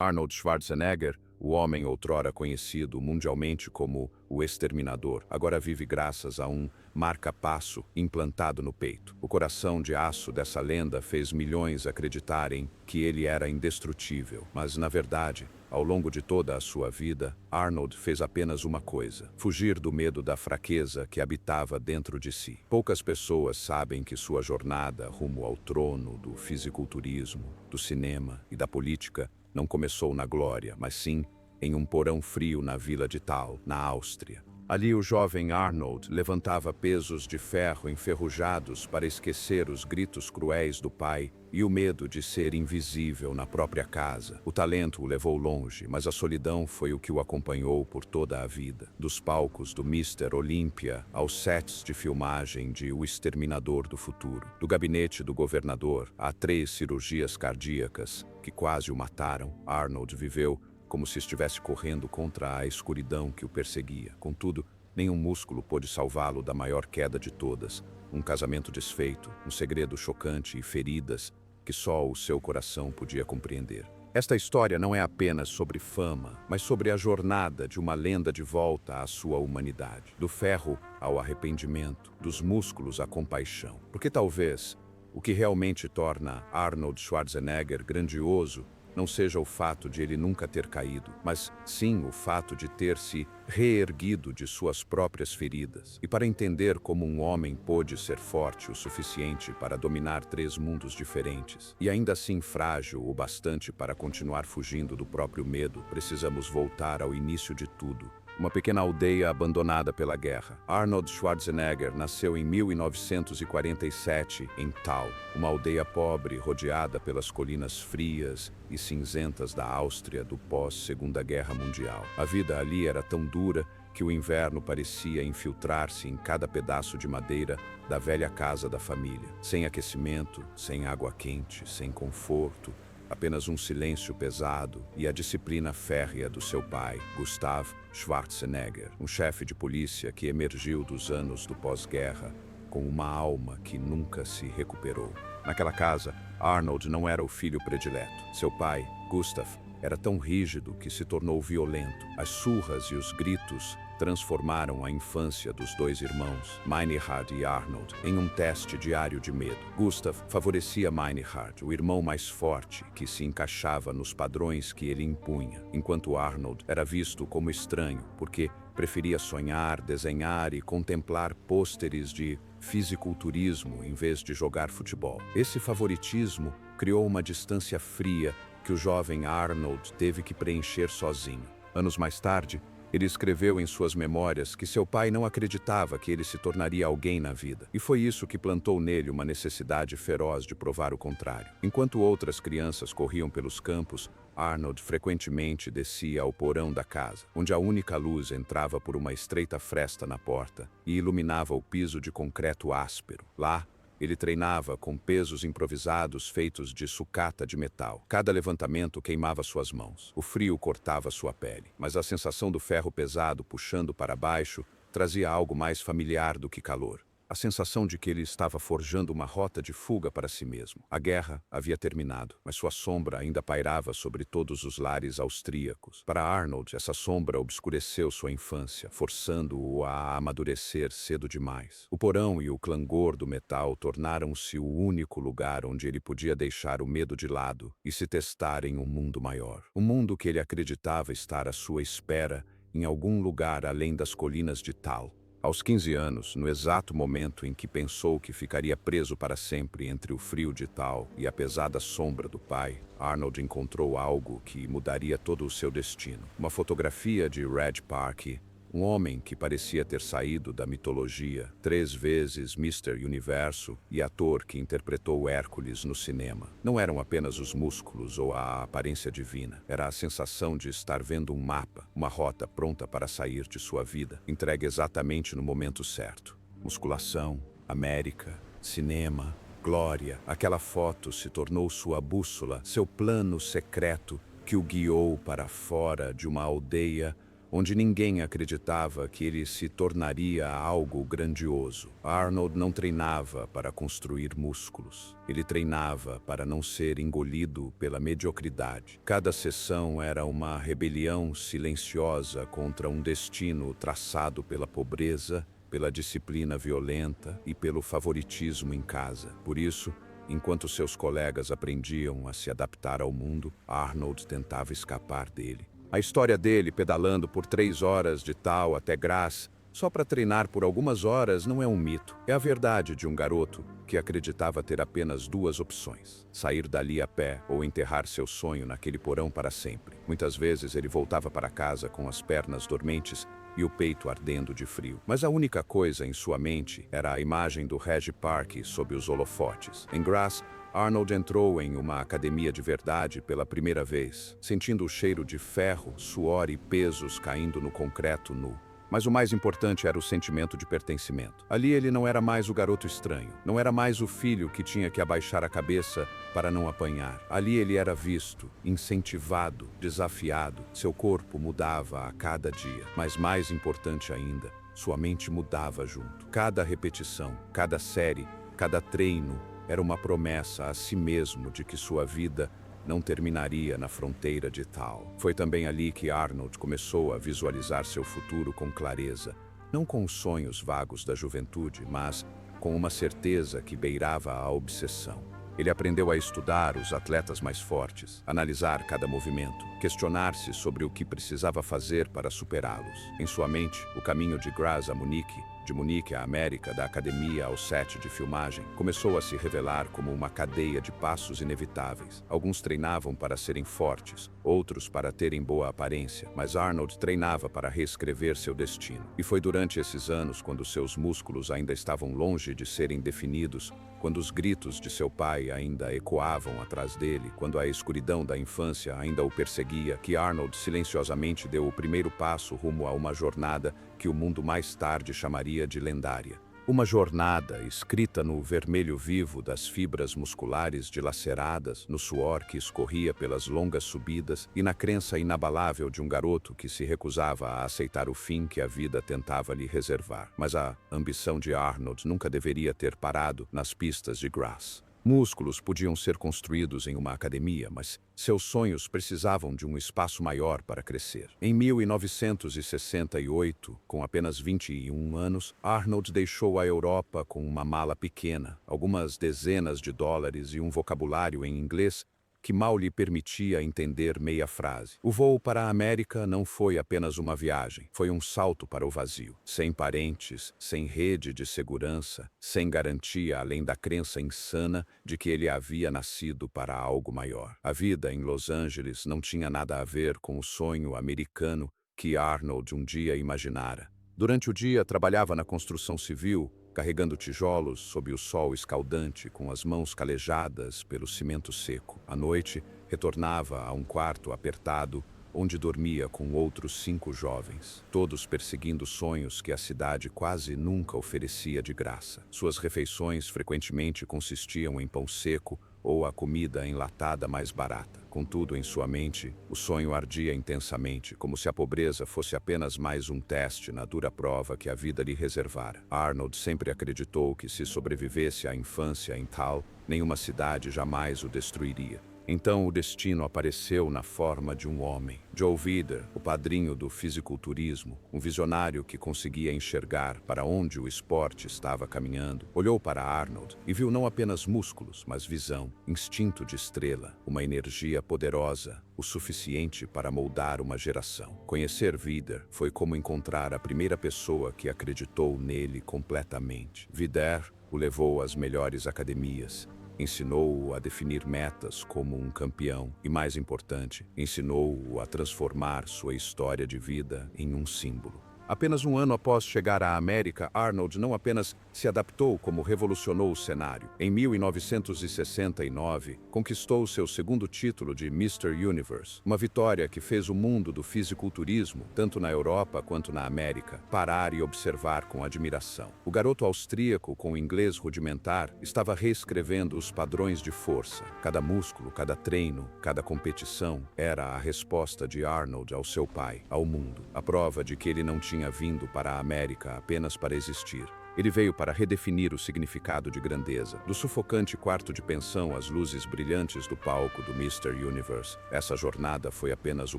Arnold Schwarzenegger, o homem outrora conhecido mundialmente como o Exterminador, agora vive graças a um marca-passo implantado no peito. O coração de aço dessa lenda fez milhões acreditarem que ele era indestrutível, mas, na verdade, ao longo de toda a sua vida, Arnold fez apenas uma coisa: fugir do medo da fraqueza que habitava dentro de si. Poucas pessoas sabem que sua jornada rumo ao trono do fisiculturismo, do cinema e da política não começou na glória, mas sim em um porão frio na vila de Thal, na Áustria. Ali o jovem Arnold levantava pesos de ferro enferrujados para esquecer os gritos cruéis do pai e o medo de ser invisível na própria casa. O talento o levou longe, mas a solidão foi o que o acompanhou por toda a vida. Dos palcos do Mr. Olympia aos sets de filmagem de O Exterminador do Futuro. Do gabinete do governador a 3 cirurgias cardíacas que quase o mataram, Arnold viveu como se estivesse correndo contra a escuridão que o perseguia. Contudo, nenhum músculo pôde salvá-lo da maior queda de todas, um casamento desfeito, um segredo chocante e feridas que só o seu coração podia compreender. Esta história não é apenas sobre fama, mas sobre a jornada de uma lenda de volta à sua humanidade. Do ferro ao arrependimento, dos músculos à compaixão. Porque talvez o que realmente torna Arnold Schwarzenegger grandioso não seja o fato de ele nunca ter caído, mas sim o fato de ter se reerguido de suas próprias feridas. E para entender como um homem pôde ser forte o suficiente para dominar 3 mundos diferentes, e ainda assim frágil o bastante para continuar fugindo do próprio medo, precisamos voltar ao início de tudo. Uma pequena aldeia abandonada pela guerra. Arnold Schwarzenegger nasceu em 1947 em Thal, uma aldeia pobre rodeada pelas colinas frias e cinzentas da Áustria do pós-Segunda Guerra Mundial. A vida ali era tão dura que o inverno parecia infiltrar-se em cada pedaço de madeira da velha casa da família. Sem aquecimento, sem água quente, sem conforto, apenas um silêncio pesado e a disciplina férrea do seu pai, Gustav Schwarzenegger, um chefe de polícia que emergiu dos anos do pós-guerra com uma alma que nunca se recuperou. Naquela casa, Arnold não era o filho predileto. Seu pai, Gustav, era tão rígido que se tornou violento. As surras e os gritos transformaram a infância dos 2 irmãos, Meinhard e Arnold, em um teste diário de medo. Gustav favorecia Meinhard, o irmão mais forte, que se encaixava nos padrões que ele impunha, enquanto Arnold era visto como estranho, porque preferia sonhar, desenhar e contemplar pôsteres de fisiculturismo em vez de jogar futebol. Esse favoritismo criou uma distância fria que o jovem Arnold teve que preencher sozinho. Anos mais tarde, ele escreveu em suas memórias que seu pai não acreditava que ele se tornaria alguém na vida. E foi isso que plantou nele uma necessidade feroz de provar o contrário. Enquanto outras crianças corriam pelos campos, Arnold frequentemente descia ao porão da casa, onde a única luz entrava por uma estreita fresta na porta e iluminava o piso de concreto áspero. Lá, ele treinava com pesos improvisados feitos de sucata de metal. Cada levantamento queimava suas mãos. O frio cortava sua pele, mas a sensação do ferro pesado puxando para baixo trazia algo mais familiar do que calor. A sensação de que ele estava forjando uma rota de fuga para si mesmo. A guerra havia terminado, mas sua sombra ainda pairava sobre todos os lares austríacos. Para Arnold, essa sombra obscureceu sua infância, forçando-o a amadurecer cedo demais. O porão e o clangor do metal tornaram-se o único lugar onde ele podia deixar o medo de lado e se testar em um mundo maior. Um mundo que ele acreditava estar à sua espera em algum lugar além das colinas de Thal. Aos 15 anos, no exato momento em que pensou que ficaria preso para sempre entre o frio de Thal e a pesada sombra do pai, Arnold encontrou algo que mudaria todo o seu destino. Uma fotografia de Red Park, um homem que parecia ter saído da mitologia, 3 vezes Mr. Universo e ator que interpretou Hércules no cinema. Não eram apenas os músculos ou a aparência divina, era a sensação de estar vendo um mapa, uma rota pronta para sair de sua vida, entregue exatamente no momento certo. Musculação, América, cinema, glória. Aquela foto se tornou sua bússola, seu plano secreto que o guiou para fora de uma aldeia onde ninguém acreditava que ele se tornaria algo grandioso. Arnold não treinava para construir músculos. Ele treinava para não ser engolido pela mediocridade. Cada sessão era uma rebelião silenciosa contra um destino traçado pela pobreza, pela disciplina violenta e pelo favoritismo em casa. Por isso, enquanto seus colegas aprendiam a se adaptar ao mundo, Arnold tentava escapar dele. A história dele pedalando por 3 horas de Tal até Graz, só para treinar por algumas horas, não é um mito. É a verdade de um garoto que acreditava ter apenas 2 opções: sair dali a pé ou enterrar seu sonho naquele porão para sempre. Muitas vezes ele voltava para casa com as pernas dormentes e o peito ardendo de frio. Mas a única coisa em sua mente era a imagem do Reg Park sob os holofotes. Em Graz, Arnold entrou em uma academia de verdade pela primeira vez, sentindo o cheiro de ferro, suor e pesos caindo no concreto nu. Mas o mais importante era o sentimento de pertencimento. Ali ele não era mais o garoto estranho, não era mais o filho que tinha que abaixar a cabeça para não apanhar. Ali ele era visto, incentivado, desafiado. Seu corpo mudava a cada dia, mas mais importante ainda, sua mente mudava junto. Cada repetição, cada série, cada treino era uma promessa a si mesmo de que sua vida não terminaria na fronteira de Tal. Foi também ali que Arnold começou a visualizar seu futuro com clareza, não com os sonhos vagos da juventude, mas com uma certeza que beirava a obsessão. Ele aprendeu a estudar os atletas mais fortes, analisar cada movimento, questionar-se sobre o que precisava fazer para superá-los. Em sua mente, o caminho de Graz a Munique, de Munique à América, da academia ao set de filmagem, começou a se revelar como uma cadeia de passos inevitáveis. Alguns treinavam para serem fortes, outros para terem boa aparência, mas Arnold treinava para reescrever seu destino. E foi durante esses anos, quando seus músculos ainda estavam longe de serem definidos, quando os gritos de seu pai ainda ecoavam atrás dele, quando a escuridão da infância ainda o perseguia, que Arnold silenciosamente deu o primeiro passo rumo a uma jornada que o mundo mais tarde chamaria de lendária. Uma jornada escrita no vermelho vivo das fibras musculares dilaceradas, no suor que escorria pelas longas subidas e na crença inabalável de um garoto que se recusava a aceitar o fim que a vida tentava lhe reservar. Mas a ambição de Arnold nunca deveria ter parado nas pistas de Graz. Músculos podiam ser construídos em uma academia, mas seus sonhos precisavam de um espaço maior para crescer. Em 1968, com apenas 21 anos, Arnold deixou a Europa com uma mala pequena, algumas dezenas de dólares e um vocabulário em inglês que mal lhe permitia entender meia frase. O voo para a América não foi apenas uma viagem, foi um salto para o vazio. Sem parentes, sem rede de segurança, sem garantia além da crença insana de que ele havia nascido para algo maior. A vida em Los Angeles não tinha nada a ver com o sonho americano que Arnold um dia imaginara. Durante o dia, trabalhava na construção civil, carregando tijolos sob o sol escaldante, com as mãos calejadas pelo cimento seco. À noite, retornava a um quarto apertado, onde dormia com outros 5 jovens, todos perseguindo sonhos que a cidade quase nunca oferecia de graça. Suas refeições frequentemente consistiam em pão seco ou a comida enlatada mais barata. Contudo, em sua mente, o sonho ardia intensamente, como se a pobreza fosse apenas mais um teste na dura prova que a vida lhe reservara. Arnold sempre acreditou que, se sobrevivesse à infância em Tal, nenhuma cidade jamais o destruiria. Então o destino apareceu na forma de um homem. Joe Weider, o padrinho do fisiculturismo, um visionário que conseguia enxergar para onde o esporte estava caminhando, olhou para Arnold e viu não apenas músculos, mas visão, instinto de estrela, uma energia poderosa, o suficiente para moldar uma geração. Conhecer Weider foi como encontrar a primeira pessoa que acreditou nele completamente. Weider o levou às melhores academias, ensinou-o a definir metas como um campeão e, mais importante, ensinou-o a transformar sua história de vida em um símbolo. Apenas um ano após chegar à América, Arnold não apenas se adaptou, como revolucionou o cenário. Em 1969, conquistou seu segundo título de Mr. Universe, uma vitória que fez o mundo do fisiculturismo, tanto na Europa quanto na América, parar e observar com admiração. O garoto austríaco, com inglês rudimentar, estava reescrevendo os padrões de força. Cada músculo, cada treino, cada competição era a resposta de Arnold ao seu pai, ao mundo. A prova de que ele não tinha vindo para a América apenas para existir. Ele veio para redefinir o significado de grandeza. Do sufocante quarto de pensão às luzes brilhantes do palco do Mr. Universe, essa jornada foi apenas o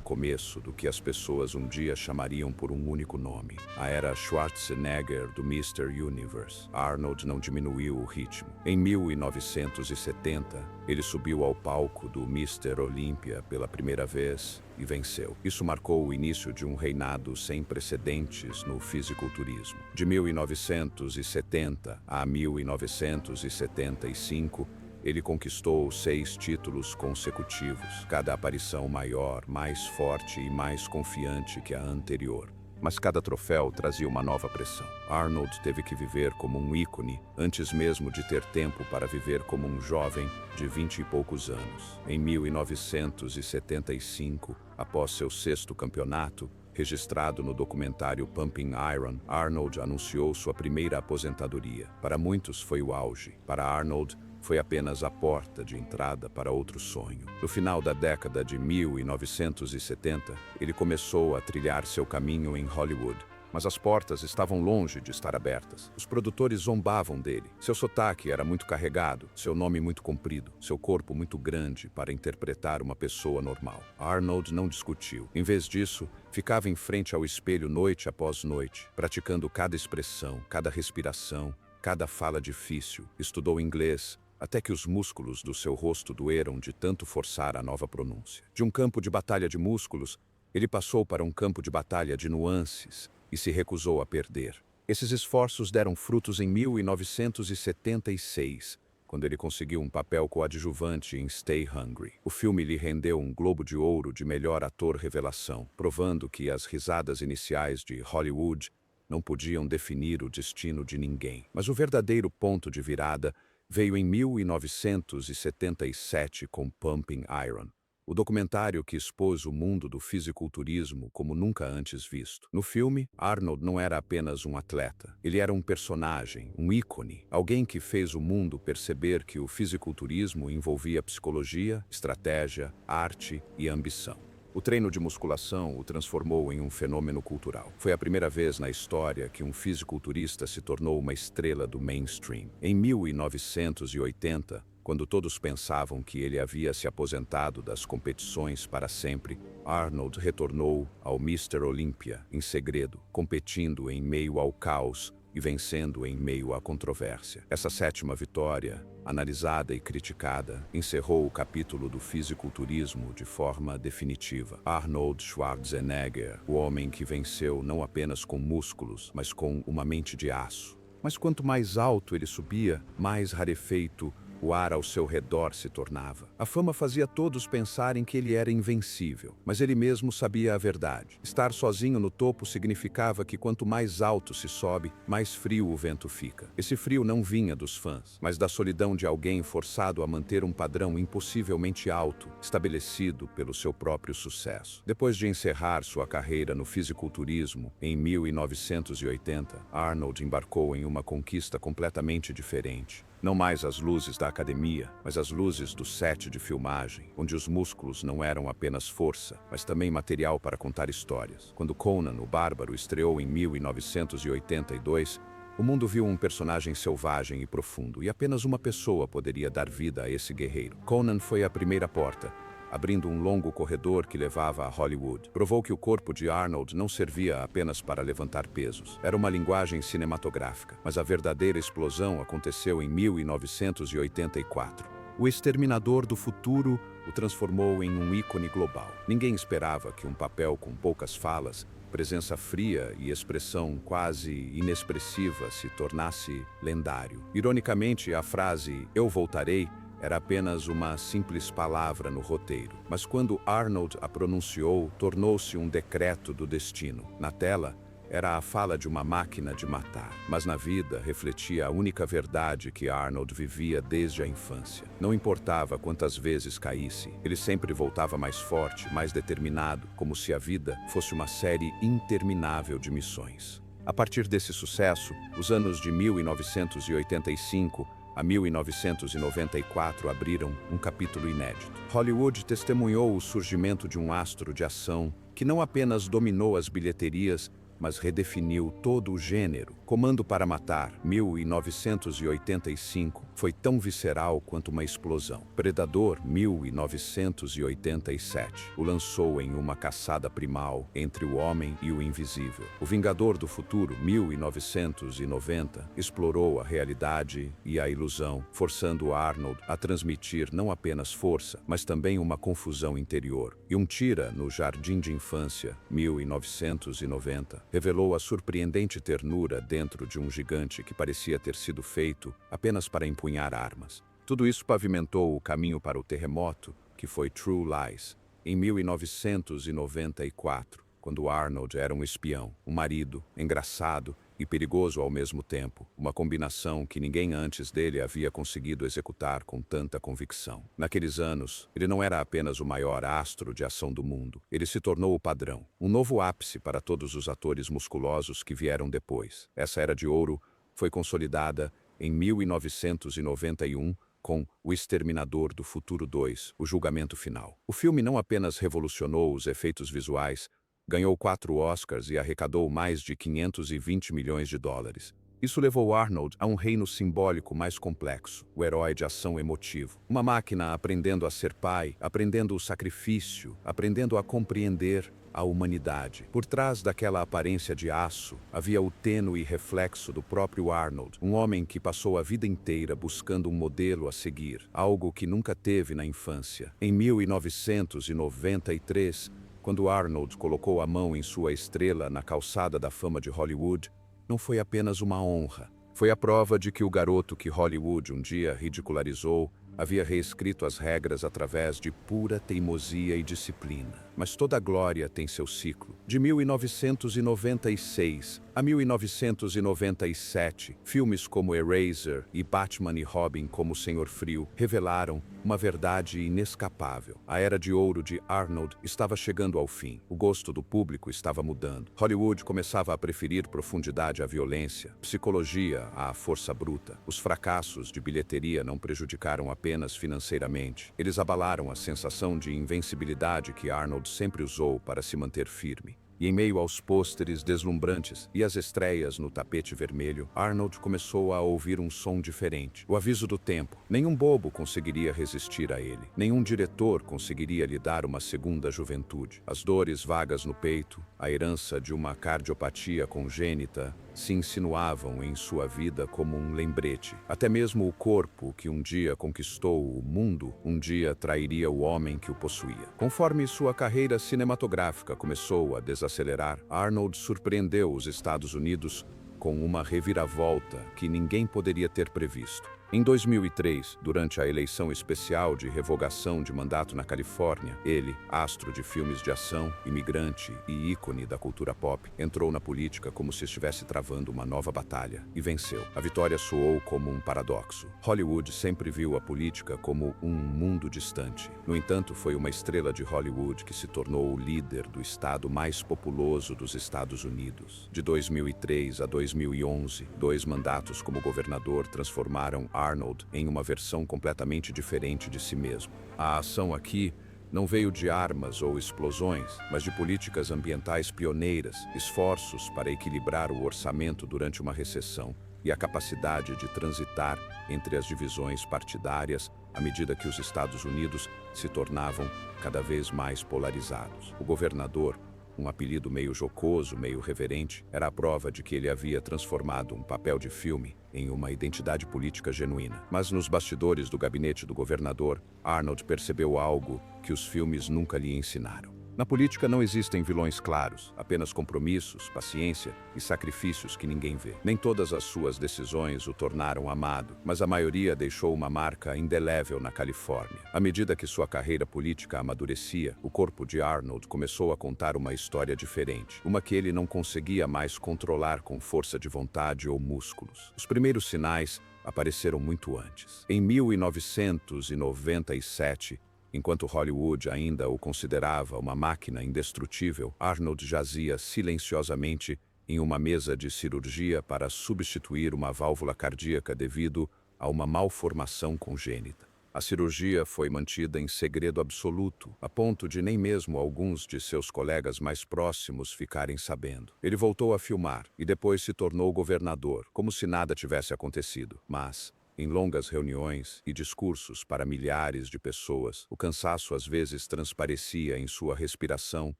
começo do que as pessoas um dia chamariam por um único nome. A era Schwarzenegger do Mr. Universe. Arnold não diminuiu o ritmo. Em 1970, ele subiu ao palco do Mr. Olympia pela primeira vez e venceu. Isso marcou o início de um reinado sem precedentes no fisiculturismo. De 1970 a 1975, ele conquistou 6 títulos consecutivos, cada aparição maior, mais forte e mais confiante que a anterior. Mas cada troféu trazia uma nova pressão. Arnold teve que viver como um ícone antes mesmo de ter tempo para viver como um jovem de 20 e poucos anos. Em 1975, após seu 6º campeonato, registrado no documentário Pumping Iron, Arnold anunciou sua primeira aposentadoria. Para muitos foi o auge. Para Arnold, foi apenas a porta de entrada para outro sonho. No final da década de 1970, ele começou a trilhar seu caminho em Hollywood. Mas as portas estavam longe de estar abertas. Os produtores zombavam dele. Seu sotaque era muito carregado, seu nome muito comprido, seu corpo muito grande para interpretar uma pessoa normal. Arnold não discutiu. Em vez disso, ficava em frente ao espelho noite após noite, praticando cada expressão, cada respiração, cada fala difícil. Estudou inglês, até que os músculos do seu rosto doeram de tanto forçar a nova pronúncia. De um campo de batalha de músculos, ele passou para um campo de batalha de nuances e se recusou a perder. Esses esforços deram frutos em 1976, quando ele conseguiu um papel coadjuvante em Stay Hungry. O filme lhe rendeu um Globo de Ouro de melhor ator revelação, provando que as risadas iniciais de Hollywood não podiam definir o destino de ninguém. Mas o verdadeiro ponto de virada veio em 1977 com Pumping Iron, o documentário que expôs o mundo do fisiculturismo como nunca antes visto. No filme, Arnold não era apenas um atleta. Ele era um personagem, um ícone, alguém que fez o mundo perceber que o fisiculturismo envolvia psicologia, estratégia, arte e ambição. O treino de musculação o transformou em um fenômeno cultural. Foi a primeira vez na história que um fisiculturista se tornou uma estrela do mainstream. Em 1980, quando todos pensavam que ele havia se aposentado das competições para sempre, Arnold retornou ao Mr. Olympia em segredo, competindo em meio ao caos e vencendo em meio à controvérsia. Essa 7ª vitória, analisada e criticada, encerrou o capítulo do fisiculturismo de forma definitiva. Arnold Schwarzenegger, o homem que venceu não apenas com músculos, mas com uma mente de aço. Mas quanto mais alto ele subia, mais rarefeito o ar ao seu redor se tornava. A fama fazia todos pensarem que ele era invencível, mas ele mesmo sabia a verdade. Estar sozinho no topo significava que quanto mais alto se sobe, mais frio o vento fica. Esse frio não vinha dos fãs, mas da solidão de alguém forçado a manter um padrão impossivelmente alto, estabelecido pelo seu próprio sucesso. Depois de encerrar sua carreira no fisiculturismo, em 1980, Arnold embarcou em uma conquista completamente diferente. Não mais as luzes da academia, mas as luzes do set de filmagem, onde os músculos não eram apenas força, mas também material para contar histórias. Quando Conan, o Bárbaro, estreou em 1982, o mundo viu um personagem selvagem e profundo, e apenas uma pessoa poderia dar vida a esse guerreiro. Conan foi a primeira porta, abrindo um longo corredor que levava a Hollywood. Provou que o corpo de Arnold não servia apenas para levantar pesos. Era uma linguagem cinematográfica. Mas a verdadeira explosão aconteceu em 1984. O exterminador do futuro o transformou em um ícone global. Ninguém esperava que um papel com poucas falas, presença fria e expressão quase inexpressiva se tornasse lendário. Ironicamente, a frase "Eu voltarei" era apenas uma simples palavra no roteiro, mas quando Arnold a pronunciou, tornou-se um decreto do destino. Na tela, era a fala de uma máquina de matar, mas na vida refletia a única verdade que Arnold vivia desde a infância. Não importava quantas vezes caísse, ele sempre voltava mais forte, mais determinado, como se a vida fosse uma série interminável de missões. A partir desse sucesso, os anos de 1985 a 1994 abriram um capítulo inédito. Hollywood testemunhou o surgimento de um astro de ação que não apenas dominou as bilheterias, mas redefiniu todo o gênero. Comando para Matar, 1985, foi tão visceral quanto uma explosão. Predador, 1987, o lançou em uma caçada primal entre o homem e o invisível. O Vingador do Futuro, 1990, explorou a realidade e a ilusão, forçando Arnold a transmitir não apenas força, mas também uma confusão interior. E Um Tira no Jardim de Infância, 1990, revelou a surpreendente ternura dentro de um gigante que parecia ter sido feito apenas para empunhar armas. Tudo isso pavimentou o caminho para o terremoto, que foi True Lies, em 1994, quando Arnold era um espião, um marido, engraçado e perigoso ao mesmo tempo, uma combinação que ninguém antes dele havia conseguido executar com tanta convicção. Naqueles anos, ele não era apenas o maior astro de ação do mundo, ele se tornou o padrão, um novo ápice para todos os atores musculosos que vieram depois. Essa era de ouro foi consolidada em 1991 com O Exterminador do Futuro 2, O Julgamento Final. O filme não apenas revolucionou os efeitos visuais, ganhou 4 Oscars e arrecadou mais de 520 milhões de dólares. Isso levou Arnold a um reino simbólico mais complexo, o herói de ação emotivo. Uma máquina aprendendo a ser pai, aprendendo o sacrifício, aprendendo a compreender a humanidade. Por trás daquela aparência de aço, havia o tênue reflexo do próprio Arnold, um homem que passou a vida inteira buscando um modelo a seguir, algo que nunca teve na infância. Em 1993, quando Arnold colocou a mão em sua estrela na calçada da fama de Hollywood, não foi apenas uma honra. Foi a prova de que o garoto que Hollywood um dia ridicularizou havia reescrito as regras através de pura teimosia e disciplina. Mas toda glória tem seu ciclo. De 1996 a 1997, filmes como Eraser e Batman e Robin como Senhor Frio revelaram uma verdade inescapável. A era de ouro de Arnold estava chegando ao fim. O gosto do público estava mudando. Hollywood começava a preferir profundidade à violência, psicologia à força bruta. Os fracassos de bilheteria não prejudicaram apenas financeiramente. Eles abalaram a sensação de invencibilidade que Arnold sempre usou para se manter firme. E em meio aos pôsteres deslumbrantes e às estreias no tapete vermelho, Arnold começou a ouvir um som diferente. O aviso do tempo. Nenhum bobo conseguiria resistir a ele. Nenhum diretor conseguiria lhe dar uma segunda juventude. As dores vagas no peito, a herança de uma cardiopatia congênita, se insinuavam em sua vida como um lembrete. Até mesmo o corpo que um dia conquistou o mundo, um dia trairia o homem que o possuía. Conforme sua carreira cinematográfica começou a desacelerar, Arnold surpreendeu os Estados Unidos com uma reviravolta que ninguém poderia ter previsto. Em 2003, durante a eleição especial de revogação de mandato na Califórnia, ele, astro de filmes de ação, imigrante e ícone da cultura pop, entrou na política como se estivesse travando uma nova batalha e venceu. A vitória soou como um paradoxo. Hollywood sempre viu a política como um mundo distante. No entanto, foi uma estrela de Hollywood que se tornou o líder do estado mais populoso dos Estados Unidos. De 2003 a 2011, 2 mandatos como governador transformaram Arnold em uma versão completamente diferente de si mesmo. A ação aqui não veio de armas ou explosões, mas de políticas ambientais pioneiras, esforços para equilibrar o orçamento durante uma recessão e a capacidade de transitar entre as divisões partidárias à medida que os Estados Unidos se tornavam cada vez mais polarizados. O governador, um apelido meio jocoso, meio reverente, era a prova de que ele havia transformado um papel de filme em uma identidade política genuína. Mas nos bastidores do gabinete do governador, Arnold percebeu algo que os filmes nunca lhe ensinaram. Na política não existem vilões claros, apenas compromissos, paciência e sacrifícios que ninguém vê. Nem todas as suas decisões o tornaram amado, mas a maioria deixou uma marca indelével na Califórnia. À medida que sua carreira política amadurecia, o corpo de Arnold começou a contar uma história diferente, uma que ele não conseguia mais controlar com força de vontade ou músculos. Os primeiros sinais apareceram muito antes. Em 1997, enquanto Hollywood ainda o considerava uma máquina indestrutível, Arnold jazia silenciosamente em uma mesa de cirurgia para substituir uma válvula cardíaca devido a uma malformação congênita. A cirurgia foi mantida em segredo absoluto, a ponto de nem mesmo alguns de seus colegas mais próximos ficarem sabendo. Ele voltou a filmar e depois se tornou governador, como se nada tivesse acontecido. Mas, em longas reuniões e discursos para milhares de pessoas, o cansaço às vezes transparecia em sua respiração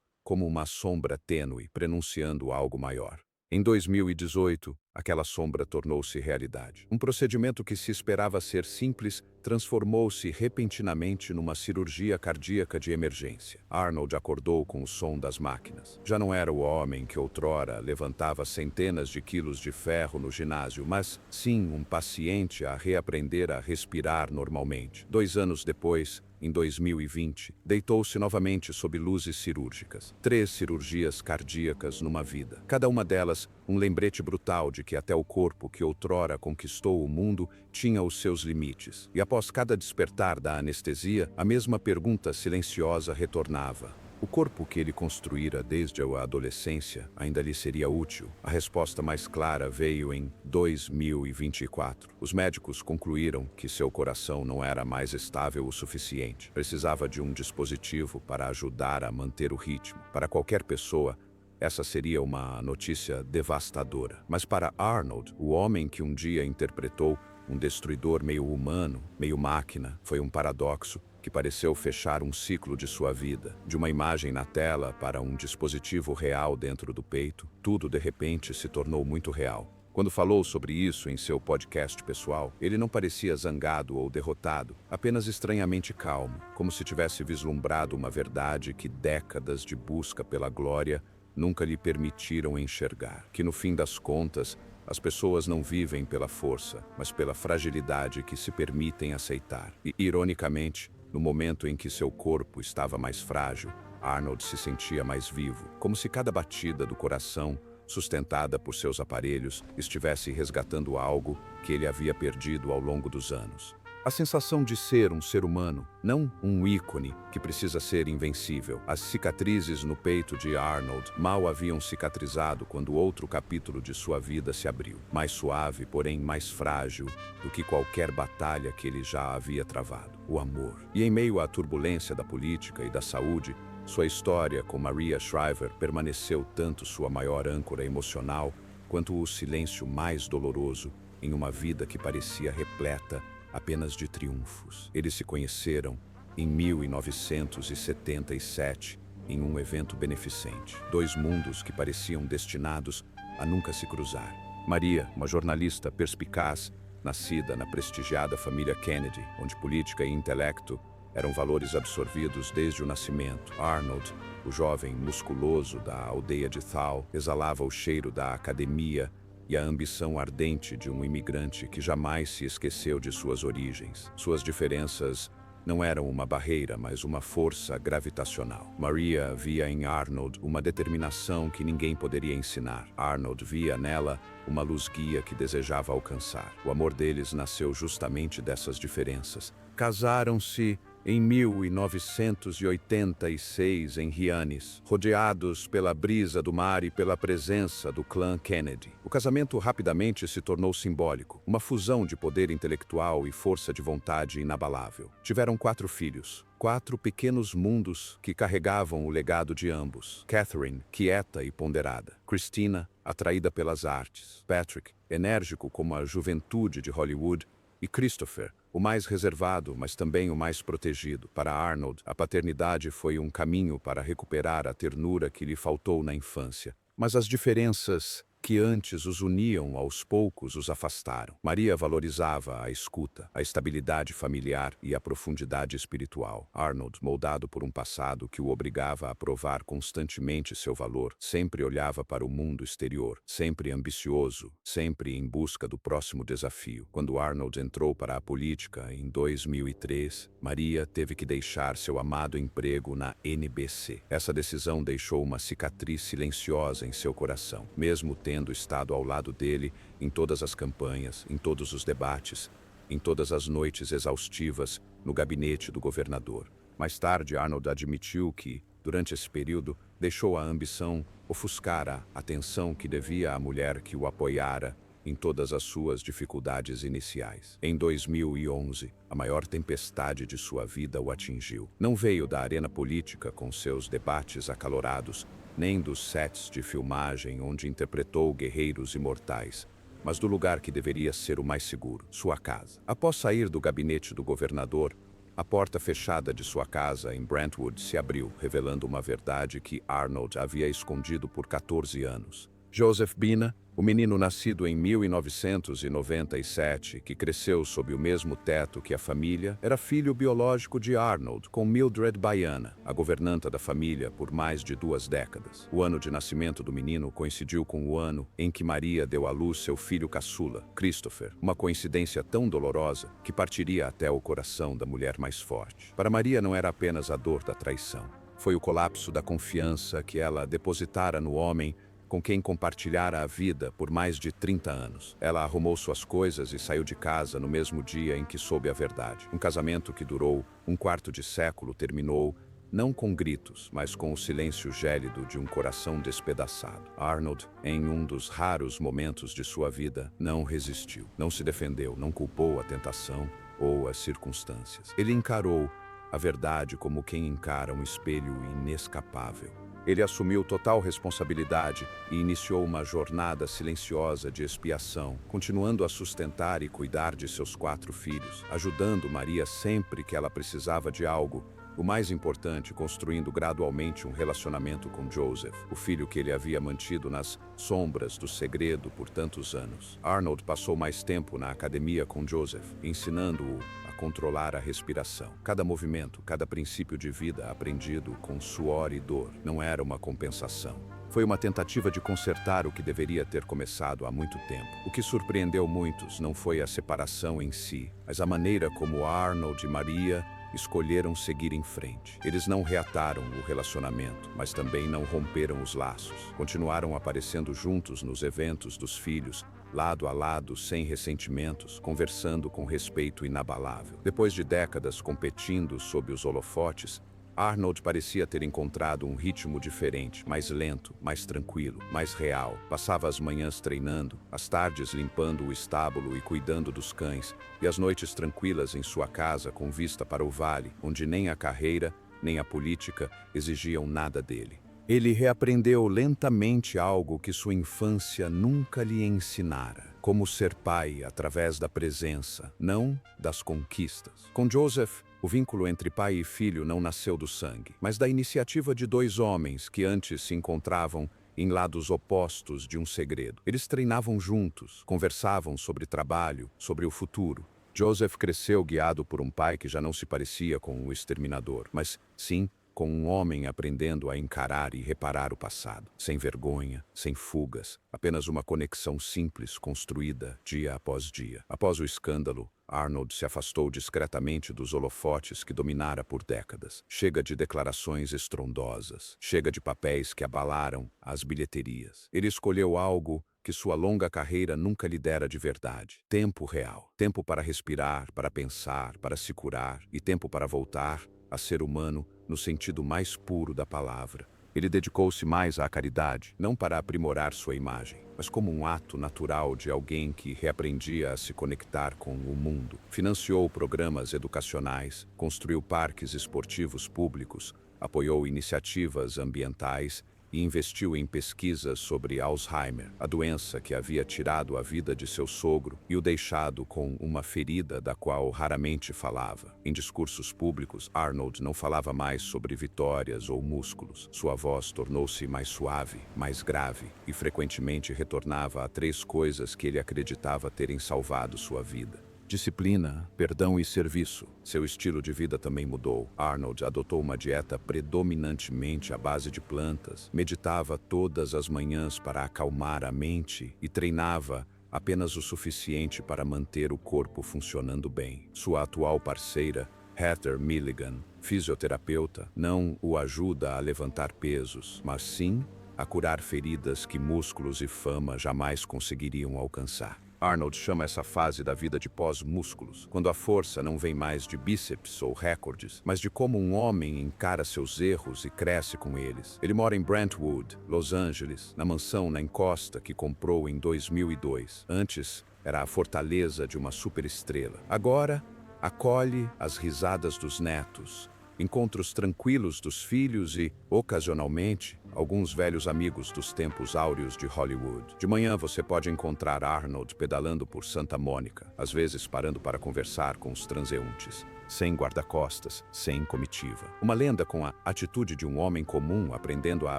como uma sombra tênue prenunciando algo maior. Em 2018, aquela sombra tornou-se realidade. Um procedimento que se esperava ser simples transformou-se repentinamente numa cirurgia cardíaca de emergência. Arnold acordou com o som das máquinas. Já não era o homem que outrora levantava centenas de quilos de ferro no ginásio, mas sim um paciente a reaprender a respirar normalmente. 2 anos depois, em 2020, deitou-se novamente sob luzes cirúrgicas. 3 cirurgias cardíacas numa vida. Cada uma delas um lembrete brutal de que até o corpo que outrora conquistou o mundo tinha os seus limites. E após cada despertar da anestesia, a mesma pergunta silenciosa retornava. O corpo que ele construíra desde a adolescência ainda lhe seria útil? A resposta mais clara veio em 2024. Os médicos concluíram que seu coração não era mais estável o suficiente. Precisava de um dispositivo para ajudar a manter o ritmo. Para qualquer pessoa, essa seria uma notícia devastadora. Mas para Arnold, o homem que um dia interpretou um destruidor meio humano, meio máquina, foi um paradoxo que pareceu fechar um ciclo de sua vida. De uma imagem na tela para um dispositivo real dentro do peito, tudo de repente se tornou muito real. Quando falou sobre isso em seu podcast pessoal, ele não parecia zangado ou derrotado, apenas estranhamente calmo, como se tivesse vislumbrado uma verdade que décadas de busca pela glória nunca lhe permitiram enxergar. Que no fim das contas, as pessoas não vivem pela força, mas pela fragilidade que se permitem aceitar. E, ironicamente, no momento em que seu corpo estava mais frágil, Arnold se sentia mais vivo, como se cada batida do coração, sustentada por seus aparelhos, estivesse resgatando algo que ele havia perdido ao longo dos anos. A sensação de ser um ser humano, não um ícone que precisa ser invencível. As cicatrizes no peito de Arnold mal haviam cicatrizado quando outro capítulo de sua vida se abriu. Mais suave, porém mais frágil do que qualquer batalha que ele já havia travado. O amor. E em meio à turbulência da política e da saúde, sua história com Maria Shriver permaneceu tanto sua maior âncora emocional quanto o silêncio mais doloroso em uma vida que parecia repleta apenas de triunfos. Eles se conheceram em 1977, em um evento beneficente. 2 mundos que pareciam destinados a nunca se cruzar. Maria, uma jornalista perspicaz, nascida na prestigiada família Kennedy, onde política e intelecto eram valores absorvidos desde o nascimento. Arnold, o jovem musculoso da aldeia de Thal, exalava o cheiro da academia e a ambição ardente de um imigrante que jamais se esqueceu de suas origens. Suas diferenças não eram uma barreira, mas uma força gravitacional. Maria via em Arnold uma determinação que ninguém poderia ensinar. Arnold via nela uma luz guia que desejava alcançar. O amor deles nasceu justamente dessas diferenças. Casaram-se em 1986 em Hyannis, rodeados pela brisa do mar e pela presença do clã Kennedy. O casamento rapidamente se tornou simbólico, uma fusão de poder intelectual e força de vontade inabalável. Tiveram 4 filhos, 4 pequenos mundos que carregavam o legado de ambos. Catherine, quieta e ponderada. Christina, atraída pelas artes. Patrick, enérgico como a juventude de Hollywood. E Christopher, o mais reservado, mas também o mais protegido. Para Arnold, a paternidade foi um caminho para recuperar a ternura que lhe faltou na infância. Mas as diferenças que antes os uniam, aos poucos os afastaram. Maria valorizava a escuta, a estabilidade familiar e a profundidade espiritual. Arnold, moldado por um passado que o obrigava a provar constantemente seu valor, sempre olhava para o mundo exterior, sempre ambicioso, sempre em busca do próximo desafio. Quando Arnold entrou para a política em 2003, Maria teve que deixar seu amado emprego na NBC. Essa decisão deixou uma cicatriz silenciosa em seu coração, mesmo tendo estado ao lado dele em todas as campanhas, em todos os debates, em todas as noites exaustivas no gabinete do governador. Mais tarde, Arnold admitiu que, durante esse período, deixou a ambição ofuscar a atenção que devia à mulher que o apoiara em todas as suas dificuldades iniciais. Em 2011, a maior tempestade de sua vida o atingiu. Não veio da arena política com seus debates acalorados, nem dos sets de filmagem onde interpretou guerreiros imortais, mas do lugar que deveria ser o mais seguro, sua casa. Após sair do gabinete do governador, a porta fechada de sua casa em Brentwood se abriu, revelando uma verdade que Arnold havia escondido por 14 anos. Joseph Bina, o menino nascido em 1997, que cresceu sob o mesmo teto que a família, era filho biológico de Arnold, com Mildred Baiana, a governanta da família por mais de 2 décadas. O ano de nascimento do menino coincidiu com o ano em que Maria deu à luz seu filho caçula, Christopher, uma coincidência tão dolorosa que partiria até o coração da mulher mais forte. Para Maria não era apenas a dor da traição. Foi o colapso da confiança que ela depositara no homem com quem compartilhara a vida por mais de 30 anos. Ela arrumou suas coisas e saiu de casa no mesmo dia em que soube a verdade. Um casamento que durou 1/4 de século terminou, não com gritos, mas com o silêncio gélido de um coração despedaçado. Arnold, em um dos raros momentos de sua vida, não resistiu. Não se defendeu, não culpou a tentação ou as circunstâncias. Ele encarou a verdade como quem encara um espelho inescapável. Ele assumiu total responsabilidade e iniciou uma jornada silenciosa de expiação, continuando a sustentar e cuidar de seus 4 filhos, ajudando Maria sempre que ela precisava de algo. O mais importante, construindo gradualmente um relacionamento com Joseph, o filho que ele havia mantido nas sombras do segredo por tantos anos. Arnold passou mais tempo na academia com Joseph, ensinando-o a controlar a respiração. Cada movimento, cada princípio de vida aprendido com suor e dor não era uma compensação. Foi uma tentativa de consertar o que deveria ter começado há muito tempo. O que surpreendeu muitos não foi a separação em si, mas a maneira como Arnold e Maria escolheram seguir em frente. Eles não reataram o relacionamento, mas também não romperam os laços. Continuaram aparecendo juntos nos eventos dos filhos, lado a lado, sem ressentimentos, conversando com respeito inabalável. Depois de décadas competindo sob os holofotes, Arnold parecia ter encontrado um ritmo diferente, mais lento, mais tranquilo, mais real. Passava as manhãs treinando, as tardes limpando o estábulo e cuidando dos cães, e as noites tranquilas em sua casa com vista para o vale, onde nem a carreira, nem a política exigiam nada dele. Ele reaprendeu lentamente algo que sua infância nunca lhe ensinara: como ser pai através da presença, não das conquistas. Com Joseph, o vínculo entre pai e filho não nasceu do sangue, mas da iniciativa de 2 homens que antes se encontravam em lados opostos de um segredo. Eles treinavam juntos, conversavam sobre trabalho, sobre o futuro. Joseph cresceu guiado por um pai que já não se parecia com o exterminador, mas sim com um homem aprendendo a encarar e reparar o passado, sem vergonha, sem fugas, apenas uma conexão simples construída dia após dia. Após o escândalo, Arnold se afastou discretamente dos holofotes que dominara por décadas. Chega de declarações estrondosas, chega de papéis que abalaram as bilheterias. Ele escolheu algo que sua longa carreira nunca lhe dera de verdade: tempo real. Tempo para respirar, para pensar, para se curar, e tempo para voltar a ser humano no sentido mais puro da palavra. Ele dedicou-se mais à caridade, não para aprimorar sua imagem, mas como um ato natural de alguém que reaprendia a se conectar com o mundo. Financiou programas educacionais, construiu parques esportivos públicos, apoiou iniciativas ambientais e investiu em pesquisas sobre Alzheimer, a doença que havia tirado a vida de seu sogro e o deixado com uma ferida da qual raramente falava. Em discursos públicos, Arnold não falava mais sobre vitórias ou músculos. Sua voz tornou-se mais suave, mais grave e frequentemente retornava a 3 coisas que ele acreditava terem salvado sua vida: disciplina, perdão e serviço. Seu estilo de vida também mudou. Arnold adotou uma dieta predominantemente à base de plantas, meditava todas as manhãs para acalmar a mente e treinava apenas o suficiente para manter o corpo funcionando bem. Sua atual parceira, Heather Milligan, fisioterapeuta, não o ajuda a levantar pesos, mas sim a curar feridas que músculos e fama jamais conseguiriam alcançar. Arnold chama essa fase da vida de pós-músculos, quando a força não vem mais de bíceps ou recordes, mas de como um homem encara seus erros e cresce com eles. Ele mora em Brentwood, Los Angeles, na mansão na encosta que comprou em 2002. Antes, era a fortaleza de uma superestrela. Agora, acolhe as risadas dos netos, encontros tranquilos dos filhos e, ocasionalmente, alguns velhos amigos dos tempos áureos de Hollywood. De manhã você pode encontrar Arnold pedalando por Santa Mônica, às vezes parando para conversar com os transeuntes, sem guarda-costas, sem comitiva. Uma lenda com a atitude de um homem comum aprendendo a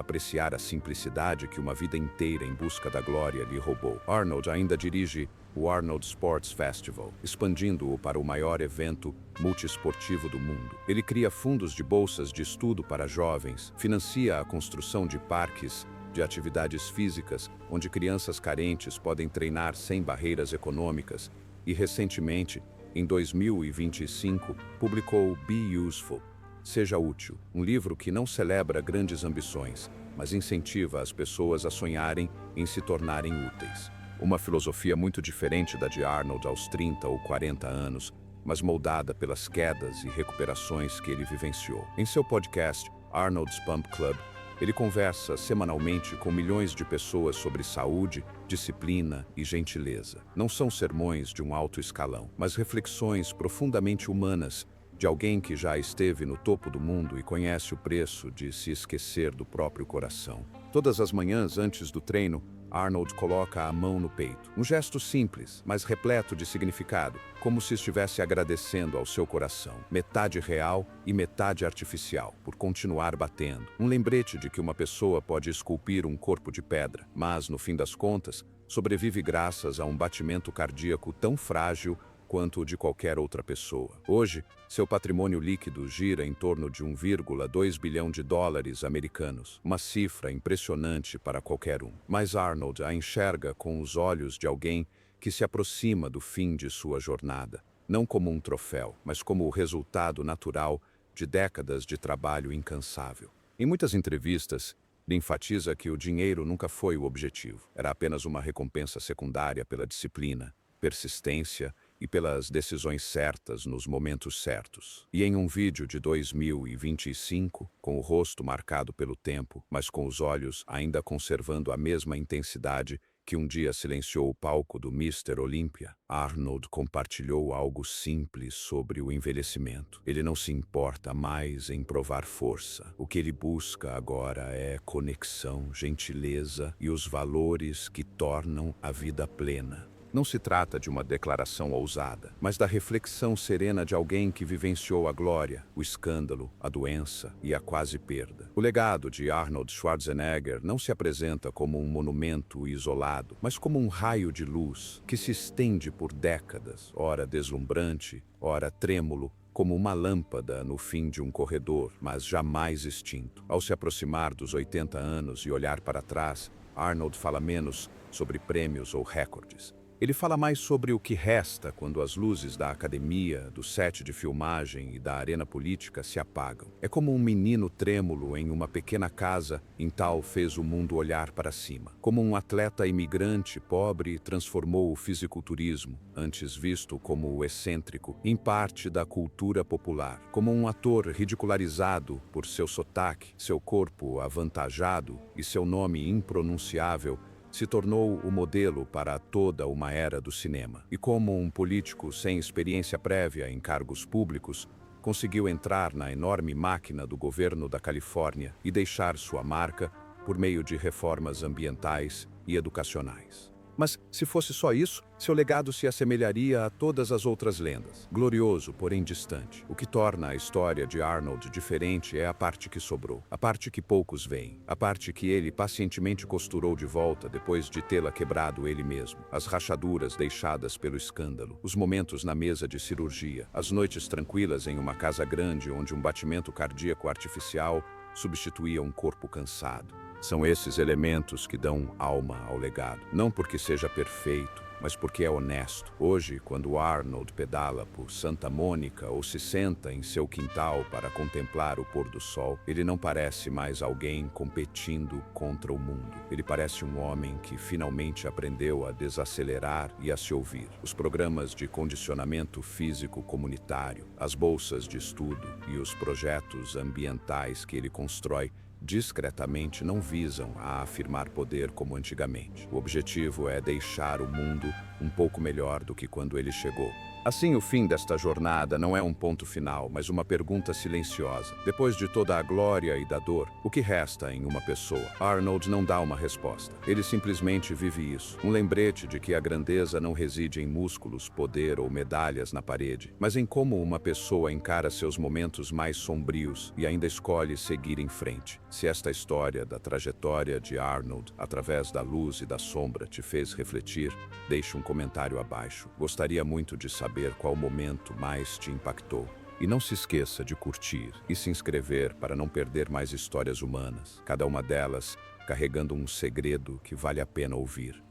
apreciar a simplicidade que uma vida inteira em busca da glória lhe roubou. Arnold ainda dirige o Arnold Sports Festival, expandindo-o para o maior evento multiesportivo do mundo. Ele cria fundos de bolsas de estudo para jovens, financia a construção de parques de atividades físicas, onde crianças carentes podem treinar sem barreiras econômicas, e recentemente, em 2025, publicou Be Useful, Seja Útil, um livro que não celebra grandes ambições, mas incentiva as pessoas a sonharem em se tornarem úteis. Uma filosofia muito diferente da de Arnold aos 30 ou 40 anos, mas moldada pelas quedas e recuperações que ele vivenciou. Em seu podcast, Arnold's Pump Club, ele conversa semanalmente com milhões de pessoas sobre saúde, disciplina e gentileza. Não são sermões de um alto escalão, mas reflexões profundamente humanas de alguém que já esteve no topo do mundo e conhece o preço de se esquecer do próprio coração. Todas as manhãs antes do treino, Arnold coloca a mão no peito. Um gesto simples, mas repleto de significado, como se estivesse agradecendo ao seu coração, metade real e metade artificial, por continuar batendo. Um lembrete de que uma pessoa pode esculpir um corpo de pedra, mas, no fim das contas, sobrevive graças a um batimento cardíaco tão frágil quanto o de qualquer outra pessoa. Hoje, seu patrimônio líquido gira em torno de 1,2 bilhão de dólares americanos, uma cifra impressionante para qualquer um. Mas Arnold a enxerga com os olhos de alguém que se aproxima do fim de sua jornada, não como um troféu, mas como o resultado natural de décadas de trabalho incansável. Em muitas entrevistas, ele enfatiza que o dinheiro nunca foi o objetivo, era apenas uma recompensa secundária pela disciplina, persistência e pelas decisões certas nos momentos certos. E em um vídeo de 2025, com o rosto marcado pelo tempo, mas com os olhos ainda conservando a mesma intensidade que um dia silenciou o palco do Mr. Olympia, Arnold compartilhou algo simples sobre o envelhecimento. Ele não se importa mais em provar força. O que ele busca agora é conexão, gentileza e os valores que tornam a vida plena. Não se trata de uma declaração ousada, mas da reflexão serena de alguém que vivenciou a glória, o escândalo, a doença e a quase perda. O legado de Arnold Schwarzenegger não se apresenta como um monumento isolado, mas como um raio de luz que se estende por décadas, ora deslumbrante, ora trêmulo, como uma lâmpada no fim de um corredor, mas jamais extinto. Ao se aproximar dos 80 anos e olhar para trás, Arnold fala menos sobre prêmios ou recordes. Ele fala mais sobre o que resta quando as luzes da academia, do set de filmagem e da arena política se apagam. É como um menino trêmulo em uma pequena casa, em tal fez o mundo olhar para cima. Como um atleta imigrante pobre transformou o fisiculturismo, antes visto como o excêntrico, em parte da cultura popular. Como um ator ridicularizado por seu sotaque, seu corpo avantajado e seu nome impronunciável, se tornou o modelo para toda uma era do cinema. E como um político sem experiência prévia em cargos públicos, conseguiu entrar na enorme máquina do governo da Califórnia e deixar sua marca por meio de reformas ambientais e educacionais. Mas, se fosse só isso, seu legado se assemelharia a todas as outras lendas. Glorioso, porém distante. O que torna a história de Arnold diferente é a parte que sobrou. A parte que poucos veem. A parte que ele pacientemente costurou de volta depois de tê-la quebrado ele mesmo. As rachaduras deixadas pelo escândalo. Os momentos na mesa de cirurgia. As noites tranquilas em uma casa grande onde um batimento cardíaco artificial substituía um corpo cansado. São esses elementos que dão alma ao legado. Não porque seja perfeito, mas porque é honesto. Hoje, quando Arnold pedala por Santa Mônica ou se senta em seu quintal para contemplar o pôr do sol, ele não parece mais alguém competindo contra o mundo. Ele parece um homem que finalmente aprendeu a desacelerar e a se ouvir. Os programas de condicionamento físico comunitário, as bolsas de estudo e os projetos ambientais que ele constrói discretamente não visam a afirmar poder como antigamente. O objetivo é deixar o mundo um pouco melhor do que quando ele chegou. Assim, o fim desta jornada não é um ponto final, mas uma pergunta silenciosa. Depois de toda a glória e da dor, o que resta em uma pessoa? Arnold não dá uma resposta. Ele simplesmente vive isso. Um lembrete de que a grandeza não reside em músculos, poder ou medalhas na parede, mas em como uma pessoa encara seus momentos mais sombrios e ainda escolhe seguir em frente. Se esta história da trajetória de Arnold, através da luz e da sombra, te fez refletir, deixe um comentário abaixo. Gostaria muito de saber qual momento mais te impactou. E não se esqueça de curtir e se inscrever para não perder mais histórias humanas, cada uma delas carregando um segredo que vale a pena ouvir.